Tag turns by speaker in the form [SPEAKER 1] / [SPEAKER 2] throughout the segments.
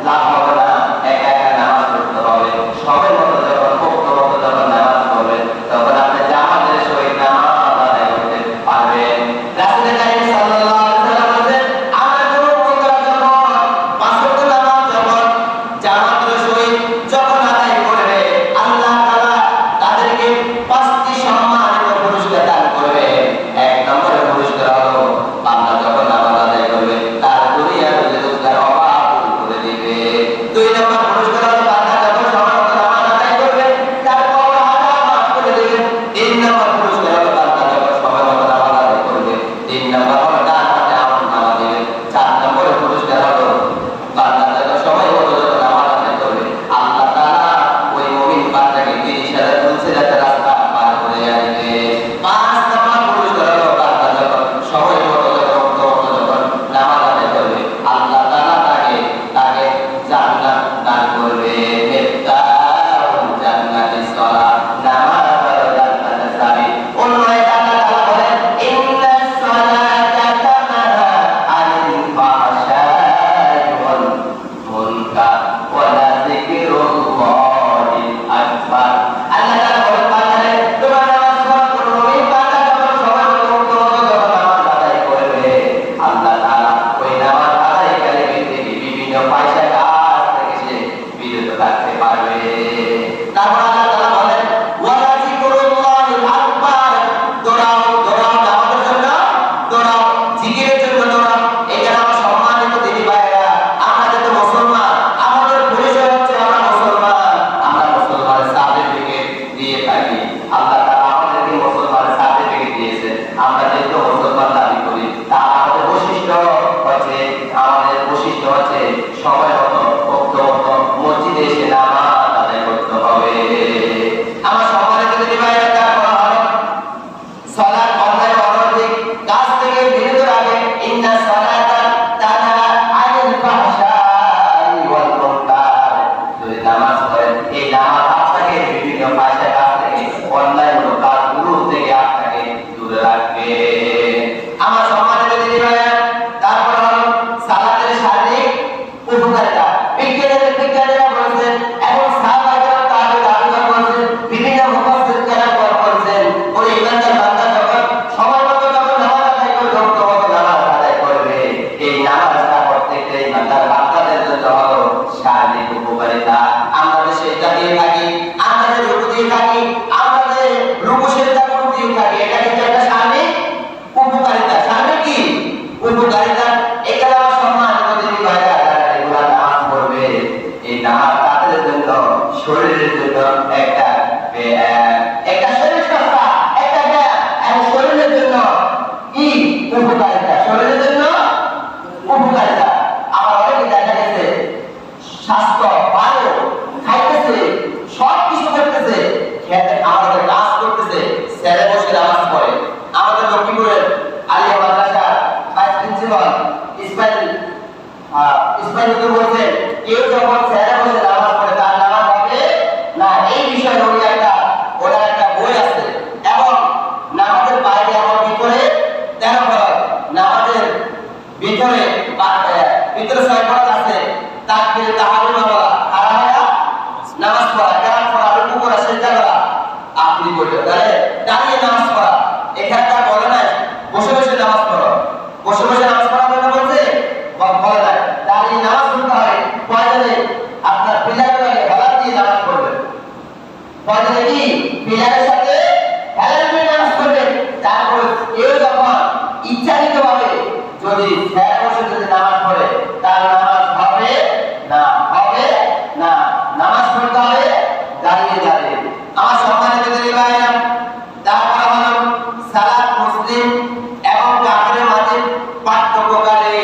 [SPEAKER 1] লাভ হবে না, একা একা নামাজ পড়তে হবে। সবাই মতো যখন ভক্ত মতো যখন নামাজ পড়বেন তখন আপনি জামাতের সহিত নামাজ আদায় করতে পারবেন। রাসূল কারীম সাল্লাল্লাহু আলাইহি ওয়াসাল্লাম বলেন, আমার কোন উম্মতরা যখন পাঁচ ওয়াক্ত নামাজ যখন জামাতের সহিত যখন আদায় করবে, আল্লাহ তাআলা তাদেরকে পাঁচটি সম্মানিত পুরস্কার দান করবে। এক নম্বরের পুরস্কার হলো বান্দা যখন নামাজ আদায় করবে তার দুনিয়ার রোজগার অভাব দূর করে দিবে। দুই নম্বর পুরস্কার হলো বান্দা যখন সময় মতো নামাজ আদায় করবে তার কবর আযাব মাফ করে দিবে। তিন নম্বর পুরস্কার হলো বান্দা যখন সময় মতো নামাজ আদায় করবে তিন নম্বর হলো ডান হাতে আমলনামা দিবে। চার নম্বরের পুরস্কার হলো বান্দা যখন সময় মতো যখন নামাজ আদায় করবে আল্লাহ তাআলা ওই মুমিন বান্দাকে 30,000 ফুলসিরাতের রাস্তা পার করে আনবে। পাঁচ নম্বর পুরস্কার হলো বান্দা যখন সময় মতো যখন নামাজ আদায় করবে আল্লাহ তাআলা তাকে জান্নাত দান করবে। মিফতাহুল জান্নাতি সালাত, নামাজ হলো জান্নাতের চাবি। অন্য আয়াতে আল্লাহ তাআলা বলেন, ইন্নাস সালাতা তানহা আনিল ফাহশাই ওয়াল মুনকার ওয়া লাযিকরুল্লাহিল আকবার। আল্লাহ তাআলা বলেন, বান্দারে তোমরা নামাজ পড়ো, কোন মুমিন বান্দা যখন সময় মতো যখন নামাজ আদায় করবে আল্লাহ তাআলা ওই নামাজ আদায়কারী ব্যক্তিকে বিভিন্ন পয়সা কাজ থেকে সে বিরত রাখতে পারবে। তারপর আল্লাহ তাআলা বলেন, ওয়া লাযিকরুল্লাহিল আকবার, দৌড়াও নামাজের জন্য, দৌড়াও জিকিরের জন্য, দৌড়াও। এখানে আমার সম্মানিত দিদি ভাইরা, আমাদের তো মুসলমান, আমাদের পরিচয় হচ্ছে আমরা মুসলমান, আমরা মুসলমানের সার্টিফিকেট দিয়ে থাকি। আল্লাহ তাআলা আমাদেরকে মুসলমানের সার্টিফিকেট দিয়েছে। আমরা যেহেতু মুসলমান দাবি করি, তা আমাদের বৈশিষ্ট্য হচ্ছে সময় মতো ভক্ত মতো মসজিদে এসে নামাজ আদায় করতে হবে। আমার সম্মানিত দিদি ভাইরা, তারপর হলো সালাত অন্যায় অনৈতিক কাজ থেকে বিরত রাখে। ইন্না সালাতা তানহা আনিল ফাহশাই ওয়াল মুনকার, যদি নামাজ পড়েন এই নামাজ আপনাকে বিভিন্ন পয়সা কাজ থেকে অন্যায় কাজগুলো থেকে আপনাকে দূরে রাখবে। আমার সম্মানিত দিদি ভাইরা, তারপর হলো সালাতের শারীরিক উপকারিতা। বিজ্ঞানীরা বলেছেন এবং সাহাবায়ে তাবেঈনরা বলেছেন, বিভিন্ন মুফাসসির কেরাম বলেছেন, ওই ইমানদার বান্দা যখন সময় মতো যখন নামাজ আদায় করবে, ভক্ত মতো নামাজ আদায় করবে, এই নামাজটা প্রত্যেকটা ইমানদার বান্দাদের জন্য হলো শারীরিক উপকারিতা। আমরা যে সেজদা দিয়ে থাকি, আমরা যে রুকু দিয়ে থাকি, আমরা যে রুকু সেজদা দিয়ে থাকি, এটা কিন্তু একটা শারীরিক উপকারিতা। শারীরিক কি উপকারিতা? এখানে আমার সম্মানিত দিদি ভাইরা, যারা রেগুলার নামাজ পড়বে, এই নামাজ তাদের জন্য শরীরের জন্য একটা শরীর চর্চা, একটা ব্যায়াম, এবং শরীরের জন্য কি উপকারিতা, শরীরের জন্য উপকারিতা। আমার অনেকে দেখা গেছে স্বাস্থ্য ভালো, খাইতেছে, সব কিছু করতেছে, আমাদের কাজ করতেছে, স্যারে বসে নামাজ পড়ে। আমাদের লক্ষ্মীপুরের আলিয়া মাদ্রাসার ভাইস প্রিন্সিপাল ইসমাইল বলছেন, কেউ যখন স্যারে বসে নামাজ পড়ে তার নামাজ হবে না। এই বিষয়ে ওরা একটা বই আছে, এবং নামাজের বাইরে আমার ভিতরে 13 ফরজ, নামাজের ভিতরে 6 ফরজ আছে। তাকবীর, তাহলিল বলা, খাড়া নামাজ পড়া, কেরাত পড়া, রুকু করা, সিজদা করা, আপনি বলতে তাহলে দাঁড়িয়ে নামাজ পড়া। এখানে তার বলে নাই বসে বসে নামাজ পড়ো, বসে বসে নামাজ পড়া কথা বলছে, বলে নাই দাঁড়িয়ে নামাজ পড়তে হবে। পয়দানে আপনার পিলারের আগে হেলান দিয়ে নামাজ পড়বেন, পয়দানে কি পিলারের সাথে হেলান দিয়ে নামাজ পড়বেন। তারপর কেউ যখন ইচ্ছাকৃতভাবে যদি স্যার বসে যদি নামাজ পড়ে তার নামাজ হবে না, নামাজ পড়তে হবে দাঁড়িয়ে দাঁড়িয়ে। আমার সম্মানিত দিদি ভাইরা, তারপর হলো সালাত মুসলিম এবং কাফেরের মাঝে পার্থক্যকারী।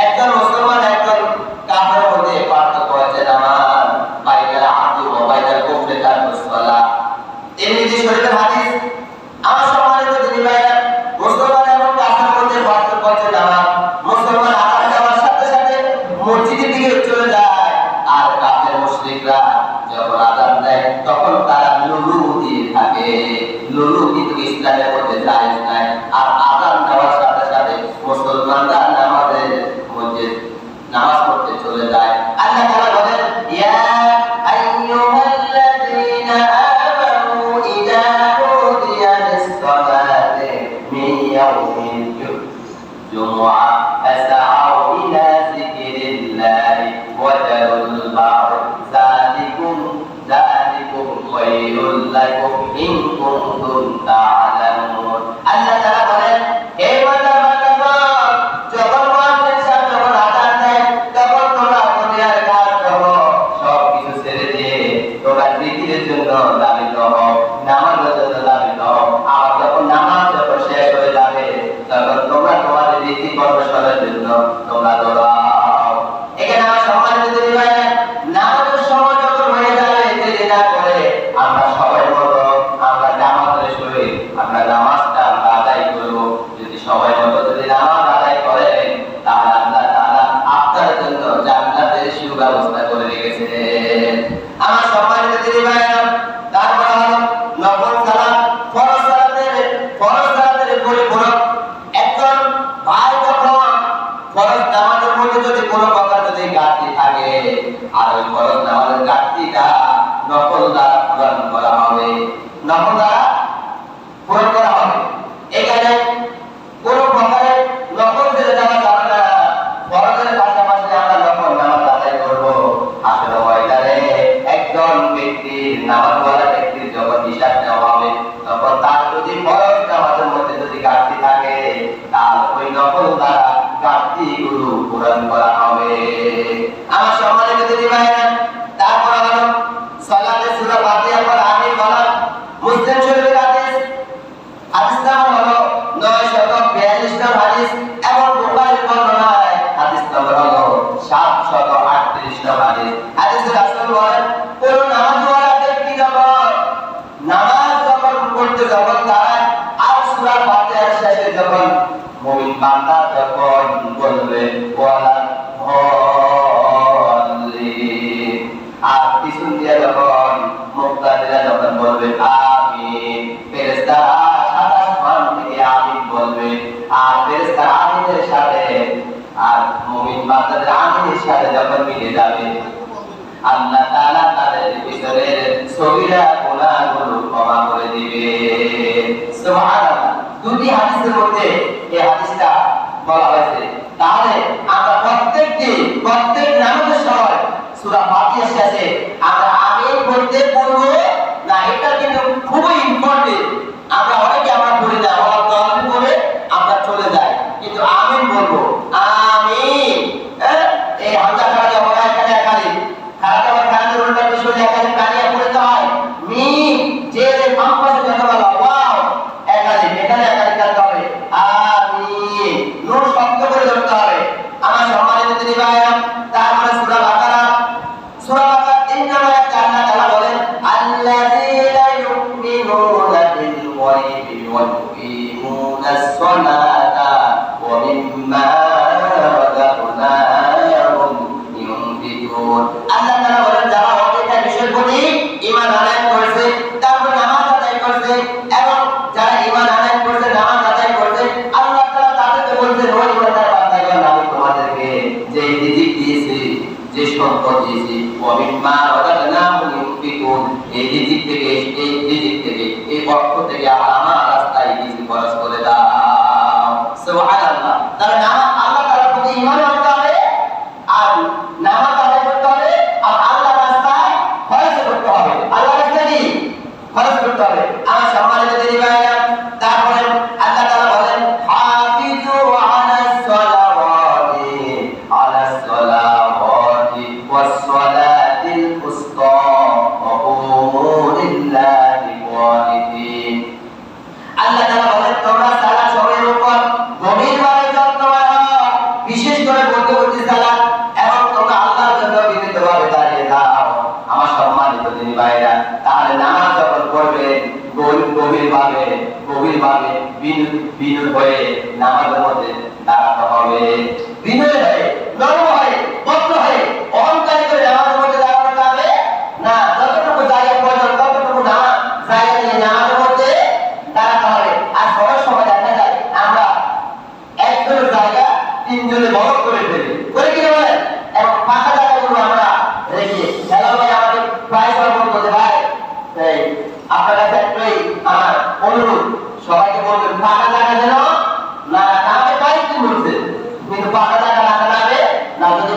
[SPEAKER 1] একজন মুসলমান একজন কাফেরের মধ্যে পার্থক্য আছে নামাজ, বাইনাল আবদি ওয়া বাইনাল কুফরি তারকুস সালাহ। তিরমিজি শরীফের হাদিস। আমার সম্মানিত দিদি ভাইরা, মুসলমান এবং কাফেরের মধ্যে পার্থক্য আছে নামাজ। মুসলমান আযান দেওয়ার সাথে সাথে মসজিদের দিকে চলে যায়, আর কাফের মুশরিকরা যখন আযান দেয় তখন তারা লুলু দিয়ে থাকে। লুলু কিন্তু ইসলামের মধ্যে জায়েজ নাই। আর আযান দেওয়ার সাথে সাথে মুসলমানরা নামাজের মধ্যে নামাজ পড়তে চলে যায়। আল্লাহ তাআলা বলেন ইয়া আইয়ুহাল্লাযীনা আমানু ইযা নুদিয়া লিস-সালাতি মিন ইয়াউমিল জুমআ ফাসআউ ইলা যিকরিল্লাহি ওয়া যারুল বা'র যালিকুম খায়রুল লাকুম ইন কুনতুম তা'লামুন। আল্লাহ তাআলা বলেন হে বান্দাগণ, যখন মুয়াজ্জিন সাহেব যখন আযান দেয় তখন তোমরা দুনিয়ার কাজ করো, সব কিছু ছেড়ে দিয়ে তোমরা জিকিরের জন্য দাবিত হও, নামাজের জন্য দাবিত হও। আর যখন নামাজ যখন শেষ হয়ে যাবে তখন তোমরা তোমাদের রীতি কর্মসূচির জন্য তোমরা দৌড়াও। এখানে আমার সম্মানিত দিদি ভাইরা, নামাজের সময় যখন হয়ে যাবে দেরি না করে আমরা সবাই মতো আমরা জামাতের সহিত আমরা নামাজটা আমরা আদায় করব। যদি সবাই মতো যদি নামাজ আদায় করেন তাহলে আল্লাহ তাআলা আপনার জন্য জান্নাতের সুব্যবস্থা করে রেখেছেন। আমার সম্মানিত দিদি ভাইরা, তারপর হলো নফল সালাত, ফরজ সালাতের পরিপূরক। একজন ভাই যখন ফরজ নামাজের মধ্যে যদি কোনো কথা যদি ঘাটতি থাকে আর ওই ফরজ নামাজের ঘাটতিটা নফল দ্বারা পূরণ করা হবে, নফল দ্বারা পূরণ করা হবে। এখানে কোনো প্রকারে নফল ছেড়ে যাওয়া যাবে না। ফরজের পাশাপাশি আমরা নফল নামাজ আদায় করব। আসলে ময়দানে একজন ব্যক্তির নামাজওয়ালা ব্যক্তির যখন হিসাব নেওয়া হবে তখন তার যদি ফরজ নামাজের মধ্যে যদি ঘাটতি থাকে তাহলে ওই নফল দ্বারা ঘাটতিগুলো পূরণ করা হবে। আমার সম্মানিত দিদি ভাইরা, তারপর হলো সালাতে সূরা ফাতিহা পর আমিন বলা। মুসলিম শরীফের হাদিস, হাদিস নাম্বার হলো 942 নম্বর হাদিস এবং বুখারীর বর্ণনায় হাদিস নাম্বার হলো 738 নম্বর হাদিস। হাদিসে রাসূল বলেন কোন নামাজওয়ালা ব্যক্তি যখন নামাজ যখন পড়তে যখন দাঁড়ায় আর সূরা ফাতিহার শেষে যখন মুমিন বান্দা যখন বলবে ওয়ালা হল্লিন, আর পিছন দিয়ে যখন মুক্তাদিরা যখন বলবে আমিন, ফেরেশতারা সাত আসমান থেকে আমিন বলবে। আর ফেরেশতারা আমিনের সাথে আর মুমিন বান্দাদের আমিনের সাথে যখন মিলে যাবে আল্লাহ তাআলা তাদের ভিতরের সগীরা গুনাহগুলো ক্ষমা করে দিবে। সুবহানাল্লাহ। দুটি হাদিসের মধ্যে এই হাদিসটা বলা হয়েছে। তাহলে আমরা প্রত্যেক নামাজের সময় সূরা ফাতিহার শেষে আমরা আমিন বলতে বলব না, এটা কিন্তু খুবই ইম্পর্টেন্ট। আমরা অনেকে আমরা পড়ি না, আমরা তওয়াফ করে আমরা চলে যাই, কিন্তু আমিন বলবো। আমিন। এই হামজা খাড়া যখন এখানে একালি খাড়া যখন খাড়ার উল্টা পিছনে একালি কানিয়া পড়তে হয়, মিম জেরে বাম পাশে যত বলা ওয়াও একালি এখানে একালি করতে হবে। আমিন নুন শব্দ করে ধরতে হবে। আমার সম্মানিত দিদি ভাইরা, তারপরে সূরা বাকারা 3 নম্বর আয়াত আল্লাহ তাআলা বলেন আল্লাযীনা ইউমিনুনা বিল গায়বি ওয়া ইউকিমুনাস সালাতা ওয়া মিম্মা রাযাকনাহুম ইউনফিকুন। আল্লাহ তাআলা বলেন যারা অতীতের বিষয়ের প্রতি ঈমান আনয়ন করেছে, তারপর নামাজ আদায় করেছে, এবং যারা ঈমান আনয়ন করেছে নামাজ আদায় করেছে, আল্লাহ তাআলা তাদেরকে বলেছেন ওই ইমানদার বান্দাগণ আমি তোমাদেরকে যে রিজিক দিয়েছি, যে সম্পদ দিয়েছি, ওয়া মিম্মা রাযাকনাহুম ইউনফিকুন, এই রিজিক থেকে এই অর্থ থেকে আমার রাস্তায় কিছু খরচ করে দাও। সুবহানাল্লাহ। তাহলে নামাজ আল্লাহ তাআলার প্রতি ঈমান আনতে হবে, আর নামাজ আদায় করতে হবে, আর আল্লাহর রাস্তায় খরচ করতে হবে। আল্লাহর রাস্তায় কি খরচ করতে হবে। আমার সম্মানিত দিদি ভাইরা, তারপরে আল্লাহ তাআলা বলেন হাফিজু আলাস সালাওয়াতি ওয়াস সালাতিল উসতা ওয়া কুমু লিল্লাহি ওয়ালিদিন। আল্লাহ তাআলা বলেন তোমরা সালাত সময়ের উপর গভীরভাবে যত্নবান হও, বিশেষ করে মধ্যবর্তী সালাত, এবং তোমরা আল্লাহর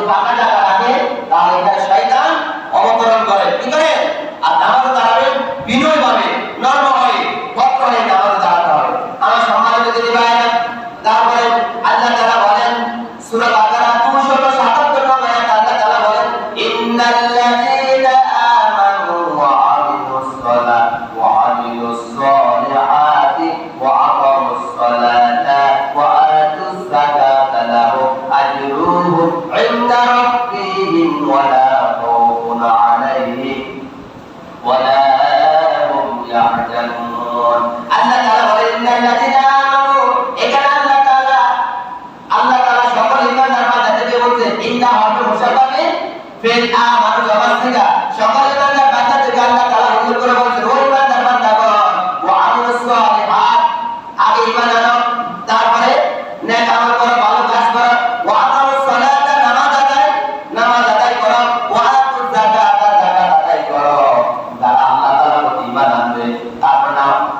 [SPEAKER 1] ফাঁকা জায়গা রাখে তাহলে এখানে শয়তান অবতরণ করে। কি করে? আর নামাজে দাঁড়াবেন বিনয় ভাবে, নরম হয়ে, ভদ্র হয়ে নামাজে দাঁড়াতে হবে। আমার সম্মানিত দিদি ভাইরা, তারপরে আল্লাহ তাআলা বলেন সূরা বাকারা 277 নম্বর আয়াত আল্লাহ তাআলা বলেন ইন্নাল্লাযীনা আমানু ওয়া আমিলুস সালাতি ওয়া আমিলুস সালিহাতি ওয়া আকামুস সালাতা ওয়া আতুজ যাকাতা লাহুম আজরুহুম ইনদা রাব্বিহিম ওয়া লা খাউফুন আলাইহিম ওয়া লা হুম ইয়াহজানুন। আল্লাহ তাআলা বলেন ইন্নাল্লাযীনা আমানু, এখানে আল্লাহ তাআলা সকল ঈমানদার বান্দাদেরকে বলছেন ইন্না হবে মুশাব্বাহে ফিল আমানু জামাসিকা, সকল ঈমানদার বান্দাদেরকে আল্লাহ তাআলা উল্লেখ করে বলছেন ও ঈমানদার বান্দাগণ ওয়া আমিলুস সালিহাত, আগে ঈমান আনো, তারপরে নেক আমল করো, ভালো কাজ করো, ওয়া আকামুস সালাতা, নামাজ আদায় করো, ওয়া আতুজ যাকাতা, যাকাত আদায় করো। যারা আল্লাহ তাআলার প্রতি ঈমান আনবে, তারপর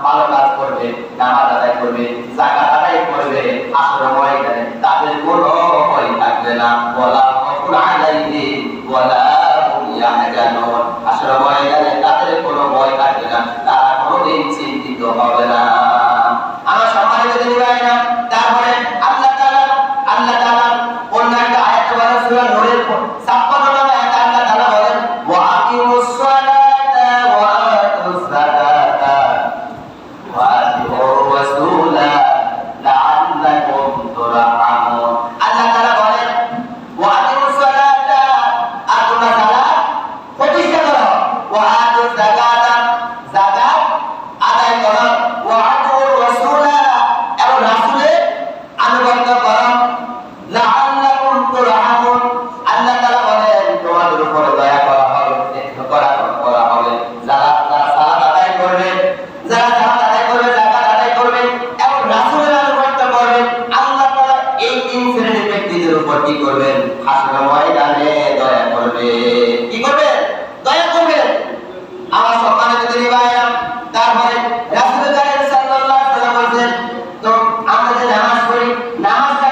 [SPEAKER 1] ভালো কাজ করবে, নামাজ আদায় করবে, যাকাত আদায় করবে, আসর ময়দানে তাদের কোনো ভয় থাকবে না, ওয়ালা খাউফুন আলাইহিম ওয়ালা হুম ইয়াহজানুন। আসর ময়দানে তাদের কোনো ভয় থাকবে না, তারা কোনোদিন চিন্তিত হবে না। আমার সম্মানিত দিদি ভাইরা, তারপরে আল্লাহ তাআলা অন্য একটা আয়াতে বলেন সূরা নূরের 56 নম্বর আয়াতে আল্লাহ তাআলা বলেন ওয়া আকিমুস সালাতা ওয়া আতুজ যাকাতা ওয়া আতিউর রাসূলা লাআল্লাকুম তুরহামুন। আল্লাহ তাআলা বলেন ওয়া আকিমুস সালাতা, আর তোমরা সালাত প্রতিষ্ঠা করো, ওয়া আতুজ যাকাতা, যাকাত আদায় করো, ওয়া আতিউর রাসূলা, এবং রাসূলের আনুগত্য করো, লাআল্লাকুম তুরহামুন। আল্লাহ তাআলা বলেন তোমাদের উপরে দয়া করা হবে, করা হবে। যারা সালাত আদায় করবে, যাকাত আদায় করবে এবং রাসূলের আনুগত্য করবে, আল্লাহ তাআলা এই তিন শ্রেণীর ব্যক্তিদের উপর কি করবেন? হাসর ময়দানে দয়া করবে। কি করবে? দয়া করবে। আমার সম্মানিত দিদি ভাইরা, তারপরে রাসূল কারীম সাল্লাল্লাহু আলাইহি ওয়াসাল্লাম বলেন তো আমরা যে নামাজ পড়ি, নামাজটা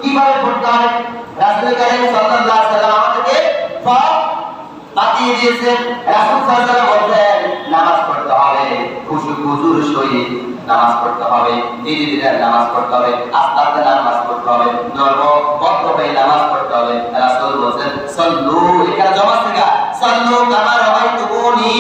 [SPEAKER 1] কিভাবে পড়তে হবে? রাসূল কারীম সাল্লাল্লাহু আলাইহি ওয়াসাল্লাম আমাদেরকে সব বাতিয়ে দিয়েছেন। রাসূল সাল্লাল্লাহু আলাইহি ওয়াসাল্লাম বলেন নামাজ পড়তে হবে খুশুর সহিত নামাজ পড়তে হবে, ধীরে ধীরে নামাজ পড়তে হবে, আস্তে আস্তে নামাজ পড়তে হবে, নরম ভদ্র হয়ে নামাজ পড়তে হবে। রাসূল বলেন সাল্লু, এখানে জমা থেকে সাল্লু কামা রাআইতুমুনি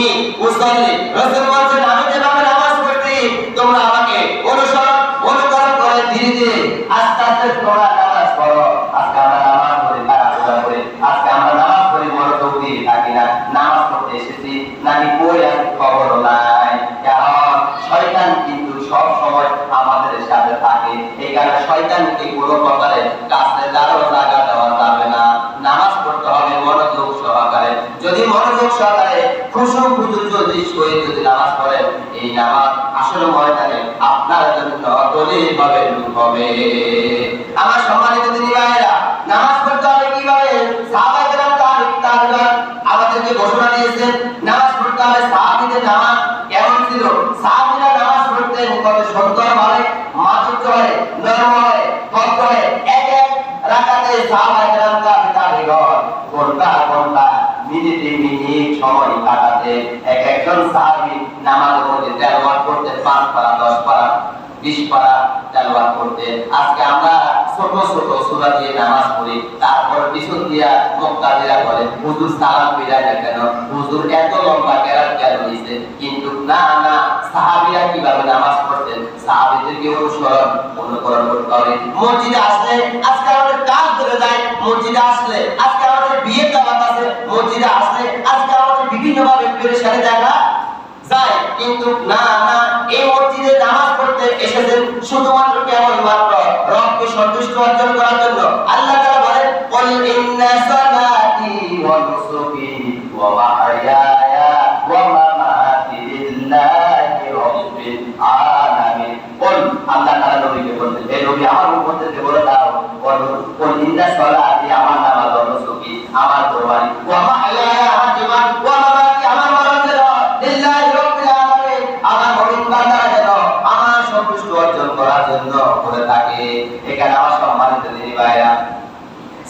[SPEAKER 1] উসাল্লি। রাসূল বলেন আমি যেভাবে নামাজ পড়ছি তোমরা আমাকে অনুকরণ করে ধীরে ধীরে আস্তে আস্তে তোমরা নামাজ পড়ো। আজকে আমরা নামাজ পড়ি তাড়াহুড়া করে, আজকে আমরা নামাজ পড়ি মনোযোগ দিয়ে থাকি না, নামাজ পড়তে এসেছি নাকি কই আছে খবর নাই। কারণ শয়তান কিন্তু সব সময় আমাদের সাথে থাকে, এই কারণে শয়তানকে কোনো প্রকারে কাছে জায়গা দেওয়া যাবে না। নামাজ পড়তে হবে মনোযোগ সহকারে। যদি মনোযোগ সহকারে খুশু যদি নামাজ পড়েন, এই নামাজ আসলে ময়দানে আপনার জন্য দলিল হবে। আমার সম্মানিত দিদি ভাইরা, নামাজ পড়তে হবে কিভাবে? সাহাবায়ে কেরাম তাআবিঈন আমাদেরকে ঘোষণা দিয়েছেন নামাজ পড়তে হবে। সাহাবীদের নামাজ কেমন ছিল? সাহাবীরা নামাজ পড়তেন কত সুন্দরভাবে, মাধুর্যে, নরমে, ভদ্রে, এক এক রাকাতে সাহাবায়ে কেরাম তাআবিঈন ঘন্টা মিনিট সময় কাটাতে। একজন সাহাবী নামাজের মধ্যে তেলাওয়াত করতেন 5 পারা, 10 পারা, 20 পারা তেলাওয়াত করতেন। আজকে আমরা ছোট ছোট সূরা দিয়ে নামাজ পড়ি, তারপর পিছন দিয়া মুক্তাদিরা বলে হুজুর সালাম ফিরায় না কেন, হুজুর এত লম্বা কেরাত কেন দিয়েছে। কিন্তু না, সাহাবীরা কিভাবে নামাজ পড়তেন সাহাবীদেরকে অনুকরণ করতে হবে। মসজিদে আসলে আজকে আমাদের কাজ ধরে যায়, মসজিদে আসলে আজকে আমাদের বিয়ের দাওয়াত আছে, মসজিদে আসলে আজকে আমাদের বিভিন্ন ভাবে পেরেশানি দেখা যায়। কিন্তু না, এই মসজিদে নামাজ পড়তে এসেছেন শুধুমাত্র কেবলমাত্র রবকে সন্তুষ্ট অর্জন করার জন্য। আল্লাহ তাআলা বলেন কুল ইন্না সালাতি ওয়া নুসুকি ওয়া মাহইয়ায়া ওয়া মামাতি লিল্লাহি রাব্বিল আলামিন। কুল, আল্লাহ তাআলা নবীকে বলতেন হে নবী আমার উম্মতদেরকে বলে দাও কুল ইন্না সালাতি, আমার নামাজ, ওয়া নুসুকি আমার কুরবানি, ওয়া মাহইয়ায়া আমার জীবন, ওয়া মামাতি আমার মরণ লিল্লাহি রাব্বিল আলামিন, আমার মুমিন বান্দারা যেন আমার সন্তুষ্ট অর্জন করার জন্য করে থাকে। এখানে আমার সম্মানিত দিনী ভাইরা,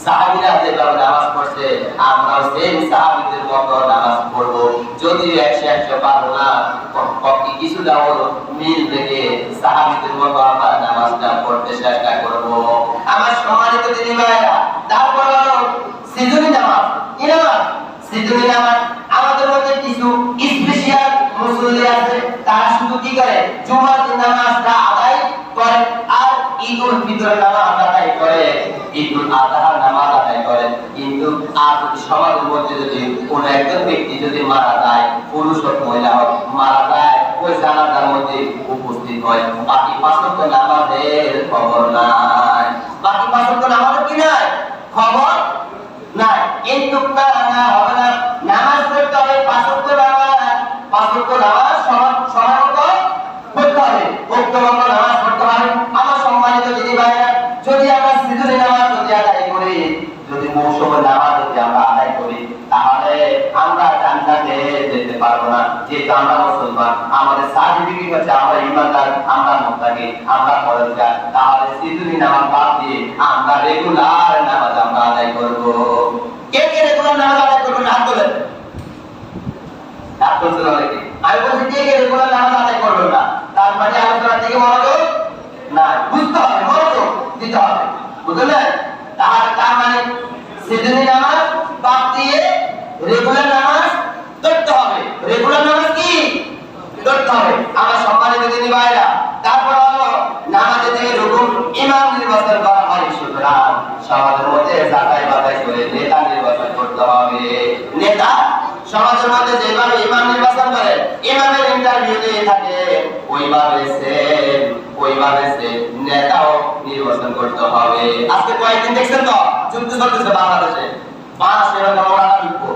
[SPEAKER 1] সাহাবীরা যেভাবে নামাজ করছে আমরাও সেই সাহাবীদের মতো নামাজ পড়বো। যদিও 100 পারবো না, কিছুটা হলো মিল থেকে সাহাবীদের মতো আমরা নামাজটা পড়তে চেষ্টা করবো। আমার সম্মানিত দিনী ভাইরা, তারপর হলো সিজুনি নামাজ। কি নামাজ? সিজুনি নামাজ। আমাদের মধ্যে কিছু স্পেশাল মুসল্লি আছে, তারা শুধু কি করে, জুমার নামাজটা আদায় করে আর ঈদুল ফিতর নামাজ আদায় করে, ঈদুল আজহার নামাজ আদায় করে। কিন্তু আর সমাজের মধ্যে যদি কোন একজন ব্যক্তি যদি মারা যায়, পুরুষ হোক মহিলা হোক, মারা যায়, ওই জানাজার মধ্যে উপস্থিত হয়, বাকি 5 ওয়াক্ত নামাজের খবর নাই। বাকি 5 ওয়াক্ত নামাজের কি নাই? খবর নাই। কিন্তু না হবে না, নামাজ পড়তে হবে 5 ওয়াক্ত নামাজ। 5 ওয়াক্ত নামাজ সময় মতো পড়তে হবে, বক্তব্য নামাজ পড়তে হবে। আমার সম্মানিত দিদি ভাইরা, যদি আমরা সিজুনি নামাজ যদি আদায় করি, যদি মৌসুম নামাজ যদি আমরা আদায় করি, তাহলে আমরা জান্নাতে যেতে পারবো না। যেহেতু আমরা মুসলমান, আমাদের সার্টিফিকেট হচ্ছে আমরা ইমানদার, আমরা মুত্তাকি, আমরা পরহেজগার। তাহলে সিজুনি নামাজ বাদ দিয়ে আমরা রেগুলার নামাজ আমরা আদায় করব। কে কে রেগুলার নামাজ আদায় করবেন? হাত তোলেন। হাত তুলছেন অনেকে। আমি বলছি কে কে রেগুলার নামাজ আদায় করবেন না? তার মানে আলোচনা থেকে মনোযোগ না, বুঝতে হবে, মনোযোগ দিতে হবে, বুঝলেন? তার মানে সিজুনি নামাজ বাদ দিয়ে রেগুলার নামাজ ধরতে হবে। রেগুলার নামাজ কি ধরতে হবে? আমার সম্মানিত দিনী ভাইরা, তারপর হলো নামাজে থেকে রুকু ইমাম নির্বাচন করা হয়। সুতরাং সমাজের মধ্যে যাচাই বাছাই করে নেতা নির্বাচন করতে হবে। নেতা সমাজের মধ্যে যেভাবে ইমাম নির্বাচন করে, ইমামের ইন্টারভিউ দিয়ে থাকে, ওইভাবে সে নেতাও নির্বাচন করতে হবে। আজকে কয়েকদিন দেখছেন তো যুদ্ধ চলতেছে বাংলাদেশে, 5 এরকম আমরা লিখবো।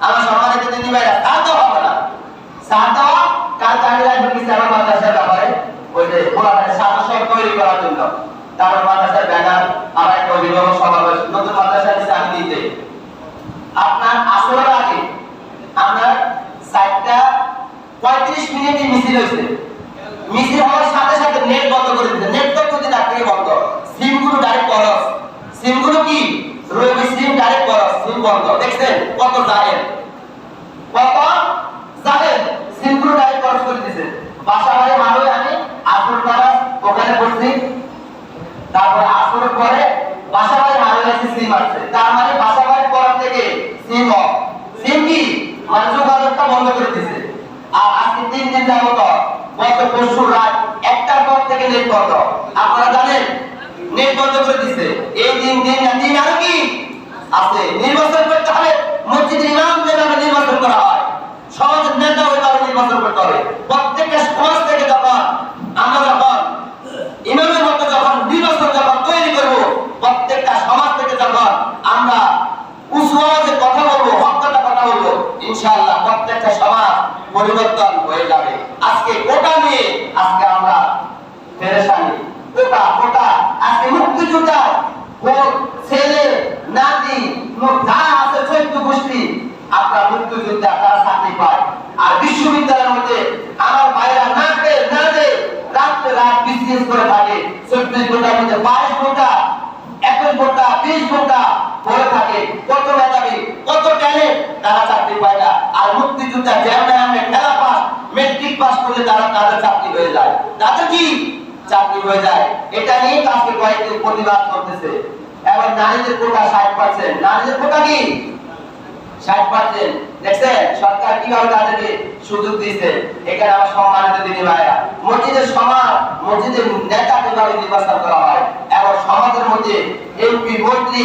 [SPEAKER 1] আমার সম্মানিত দিনী ভাইরা, তা তো হবে না। সাদা কাল জানি রাখবে কি আমার মাদ্রাসার ব্যাপারে, ওই যে বলাটা সাদা সব তৈরি করার জন্য তার মাদ্রাসার ব্যানার আর একটা অভিভাবক সমাবেশ নতুন মাদ্রাসার স্থান দিতে আপনার আসরের আগে আমরা 4:35 মিনিটে মিছিল হয়েছে। মিছিল হওয়ার সাথে সাথে নেট বন্ধ করে দিতে, নেট তো যদি তার থেকে বন্ধ, সিমগুলো ডাইরেক্ট বরস, সিমগুলো কি রবি সিম ডাইরেক্ট বরস, সিম বন্ধ। দেখছেন কত জাহেল, কত জাহেল, সিমগুলো ডাইরেক্ট বরস করে দিয়েছে। বাসা বাড়ি ভালো, আমি আসর নামাজ ওখানে পড়ছি, তারপরে আসরের পরে বাসা বাড়ি ভালো আছে, সিম আসছে, তার মানে বাসা বাড়ির পর থেকে সিম অফ। সিম কি মানে যোগাযোগটা বন্ধ করে দিয়েছে। আর আজকে 3 দিন যাবত, গত পরশু রাত 1টার পর থেকে নেট বন্ধ। আপনারা জানেন নেট বন্ধ করে দিয়েছে। এই দিন আর কি আছে, নির্বাচন করতে হবে। মসজিদের ইমাম যেভাবে নির্বাচন করা হয়, সমাজের নেতা ওইভাবে নির্বাচন করতে হবে। প্রত্যেকটা সমাজ থেকে যখন আমরা ইমামের মতো নির্বাচন তৈরি করব, প্রত্যেকটা সমাজ থেকে যখন আমরা উঁচু আওয়াজে কথা বলবো, হকটা কথা বলবো, ইনশাআল্লাহ প্রত্যেকটা সমাজ পরিবর্তন হয়ে যাবে। আজকে কোটা নিয়ে আজকে আমরা পেরেশানি, কোটা আজকে মুক্তিযোদ্ধা ছেলে নাতি যা আছে 14 গোষ্ঠী, আপনার মুক্তিযোদ্ধা তারা চাকরি পায়। আর বিশ্ববিদ্যালয়ের মধ্যে আমার ভাইরা না দে রাত্রে রাত বিজনেস করে থাকে। 24 ঘন্টার মধ্যে 22 ঘন্টা, 21 ঘন্টা, 20 ঘন্টা পড়ে থাকে। কত মেধাবী, কত ট্যালেন্ট, তারা চাকরি পায় না। আর মুক্তিযোদ্ধা যেমন খেলা পাস, মেট্রিক পাস করলে তাদের চাকরি হয়ে যায়, তাদের কি চাকরি হয়ে যায়। এটা নিয়ে আজকে কয়েকদিন প্রতিবাদ করতেছে। এবং নারীদের কোটা 60%, নারীদের কোটা কি 60%। দেখছেন সরকার কিভাবে তাদেরকে সুযোগ দিয়েছে। এখানে আমার সম্মানিত দিনী ভাইরা, মসজিদের সমাজ, মসজিদের নেতা কিভাবে নির্বাচন করা হয়, এবং সমাজের মধ্যে এমপি, মন্ত্রী,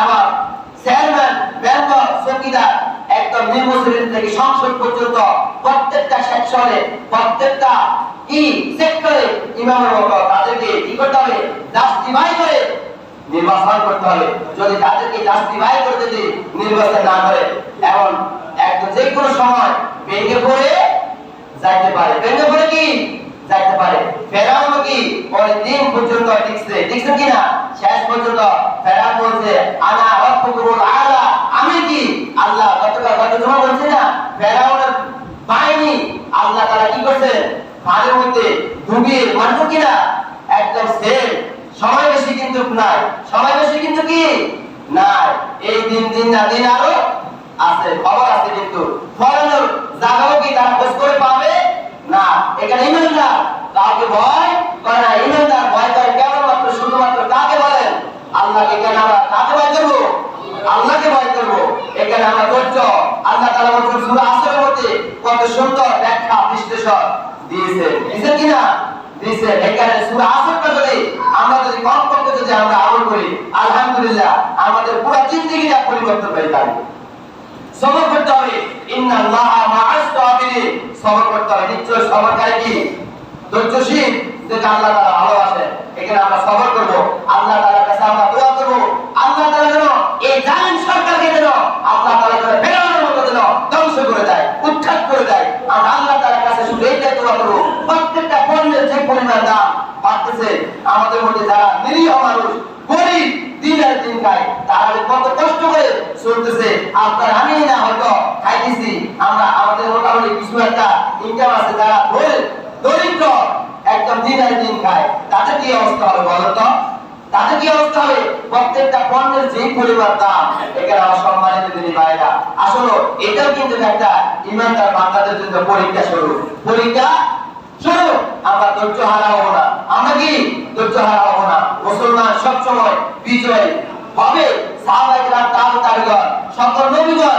[SPEAKER 1] এবং চেয়ারম্যান, মেম্বার, চৌকিদার, একদম নির্বাচন থেকে সংসদ পর্যন্ত প্রত্যেকটা সেকশনে, প্রত্যেকটা কি সেক্টরে ইমামের মতো তাদেরকে কি করতে হবে, জাস্টিফাই করে নির্বাচন করতে হবে। যদি তাদেরকে জাস্টিফাই করতে দিই, নির্বাচন না করে, এবং একদম যে কোনো সময় ভেঙে পড়ে যাইতে পারে, ভেঙে পড়ে কি যাইতে পারে। ফেরাউন কি পরের দিন পর্যন্ত টিকছে কিনা, শেষ পর্যন্ত ফেরাউন বলছে আনা রাব্বুকুল আলা, আমি কি আল্লাহ। গত জমা বলছে না, ফেরাউনের বাহিনী আল্লাহ তাআলা কি করছে, পানির মধ্যে ডুবিয়ে মারছে কিনা, একদম সেম। সময় বেশি কিন্তু নাই, সময় বেশি কিন্তু কি নাই। এই দিন আরো আছে, খবর আছে, কিন্তু ফরেনার জায়গাও কি তারা খোঁজ করে পাবে না। এখানে ইমানদার কাউকে ভয় করে না। ইমানদার ভয় করে কেবলমাত্র শুধুমাত্র কাকে বলেন? আল্লাহকে। এখানে আমরা কাকে ভয় করবো? আল্লাহকে ভয় করবো। এখানে আমরা ধৈর্য, আল্লাহ তাআলা বলেছেন সূরা আসরের মধ্যে কত সুন্দর ব্যাখ্যা বিশ্লেষণ দিয়েছেন, দিয়েছেন কিনা? দিয়েছেন। এখানে সূরা আসরটা যদি আমরা কমপক্ষে যদি আমরা আমল করি, আলহামদুলিল্লাহ আমাদের পুরো জিন্দেগিটা পরিবর্তন হয়ে যাবে। সবর করতে হবে, ইন্নাল্লাহা মা'আস সাবিরিন। সবর করতে হবে, নিশ্চয় সবরকারী কি? ধৈর্যশীল, যেটা আল্লাহ তাআলা ভালোবাসেন। এখানে আমরা সবর করব, আল্লাহ তাআলার কাছে আমরা দোয়া করব, আল্লাহ তাআলা যেন এই জালিম সরকারকে যেন আল্লাহ তাআলা যেন ফেরাউনের মতো যেন ধ্বংস করে দেয়, উৎখাত করে দেয়। আমরা আল্লাহ তাআলার কাছে শুধু এইটাই দোয়া করব, প্রত্যেকটা পণ্যের যে পরিমাণ দাম বাড়তেছে, আমাদের মধ্যে যারা নিরীহ মানুষ, গরিব, দিনের দিন খায়, তারা কত কষ্ট করে চলতেছে। আপনার আমি না হয়তো খাইতেছি, আমরা আমাদের মোটামুটি কিছু একটা ইনকাম আছে, যারা দরিদ্র একদম দিনের দিন খায়, তাদের কি অবস্থা হবে বলো তো? তাদের কি অবস্থা হবে? প্রত্যেকটা পণ্যের যে পরিমাণ দাম, এখানে আমার সম্মানিত দিনী ভাইরা, আসলে এটাও কিন্তু একটা ইমানদার বান্দাদের জন্য পরীক্ষা শুরু। পরীক্ষা শুরু। আমরা ধৈর্য হারা হবো না। আমরা কি ধৈর্য হারা হবো না? মুসলমান সবসময় বিজয় হবে। সাহাবায়ে কেরাম, তাবেঈগণ, সকল নবীগণ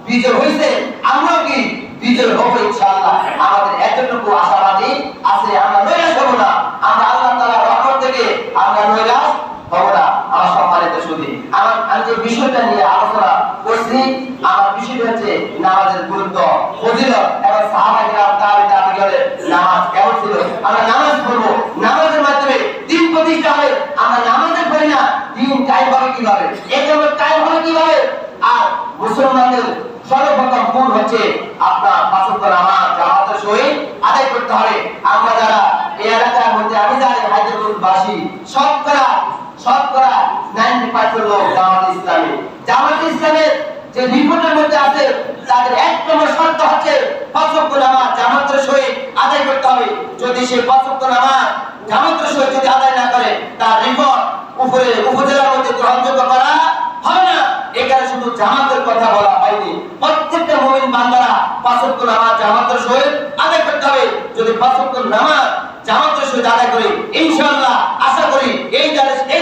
[SPEAKER 1] বিজয় হয়েছে, আমরা কি বিজয় হবো ইনশাআল্লাহ। আমাদের এতটুকু আশাবাদী আছে, আমরা নৈরাশ হব না। আমরা আল্লাহ তাআলার রহমত থেকে আমরা নৈরাশ হব না। আমার সম্মানিত সুধী, আমি যে বিষয়টা নিয়ে আলোচনা করছি, আমার বিষয়টা হচ্ছে নামাজের গুরুত্ব, ফজিলত এবং সাহাবায়ে কেরাম, তাবেঈগণের নামাজ কেমন ছিল। আমরা নামাজ পড়বো, নামাজের মাধ্যমে দিন প্রতিষ্ঠা হবে। আমরা নামাজে পড়ি না, দিন কায়েম হবে কিভাবে? একেবারে কায়েম হবে কিভাবে? আর মুসলমানদের সর্বপ্রথম গুণ হচ্ছে আপনার পাঁচ ওয়াক্ত নামাজ জামাতের সহিত আদায় করতে হবে। আমরা যারা এই এলাকার মধ্যে, আমি জানি হায়দ্রাবাদবাসী শতকরা 90% লোক জামাত ইসলামের যে রিপোর্টের মধ্যে আছে, তাদের এক নম্বর শর্ত হচ্ছে পাঁচ ওয়াক্ত নামাজ জামাতের সহিত আদায় করতে হবে। যদি সে পাঁচ ওয়াক্ত নামাজ জামাতের সহিত যদি আদায় না করে, তার রিপোর্ট উপরে উপজেলার মধ্যে গ্রহণযোগ্য করা হয় না। এখানে শুধু জামাতের কথা বলা হয়নি, প্রত্যেকটা মুমিন বান্দারা পাঁচ ওয়াক্ত নামাজ জামাতের সহিত আদায় করতে হবে। যদি পাঁচ ওয়াক্ত নামাজ জামাতের সহিত আদায় করি, ইনশাআল্লাহ আশা করি এই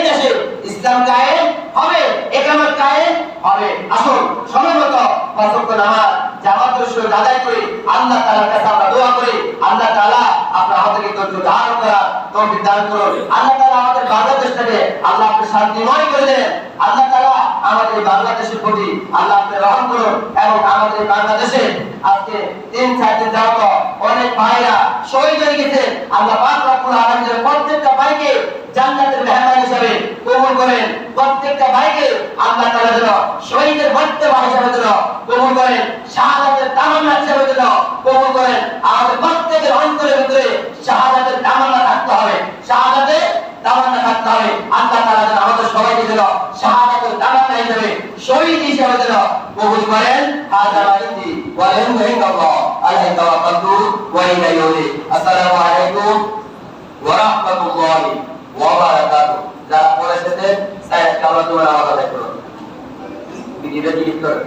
[SPEAKER 1] দেশে ইসলাম কায়েম হবে, ইকামত কায়েম হবে। আসুন সময়মত পাঁচ ওয়াক্ত নামাজ জামাতের সহিত আদায় করি, আল্লাহ তাআলার কাছে আমরা দোয়া করি, আল্লাহ তাআলা আপনার আমাদেরকে ধৈর্য ধারণ করার তৌফিক দান করুন। আল্লাহ তাআলা আমাদের বাংলাদেশটাকে আল্লাহ আপনি শান্তিময় করে দেন। আল্লাহ তাআলা আমাদের বাংলাদেশের প্রতি আল্লাহ আপনি রহম করুন, এবং আমাদের বাংলাদেশে আজকে 3-4 দিন যাবত অনেক ভাইরা শহীদ হয়ে গেছে। আল্লাহ পাক রব্বুল আলামিনের প্রত্যেকটা ভাইকে জান্নাতের মেহমান হিসেবে কবুল করেন। প্রত্যেকটা ভাইকে আল্লাহ তাআলা যেন শহীদের মর্তবা হিসেবে যেন কবুল করেন, শাহাদাতের তামান্না হিসেবে যেন কবুল করেন। আমাদের প্রত্যেকের অন্তরের ভিতরে শাহাদাতের তামান্না থাকতে হবে, শাহাদাতের তামান্না থাকতে হবে। আল্লাহ তাআলা যেন আমাদের সবাইকে যেন শাহাদাতের তামান্না হিসেবে, শহীদ হিসেবে যেন কবুল করেন। হাযা ওয়াইদি ওয়া ইনশাআল্লাহ আলাইহি তাওয়াক্কালতু ওয়া ইলাইহি উনীব। আসসালামু আলাইকুম ওয়া রাহমাতুল্লাহি ওয়া বারাকাতুহু। যারা পড়ে এসেছেন, সাইয়েদ কামাল দোয়া আমাদের করুন। ভিডিওটা ডিলিট করুন।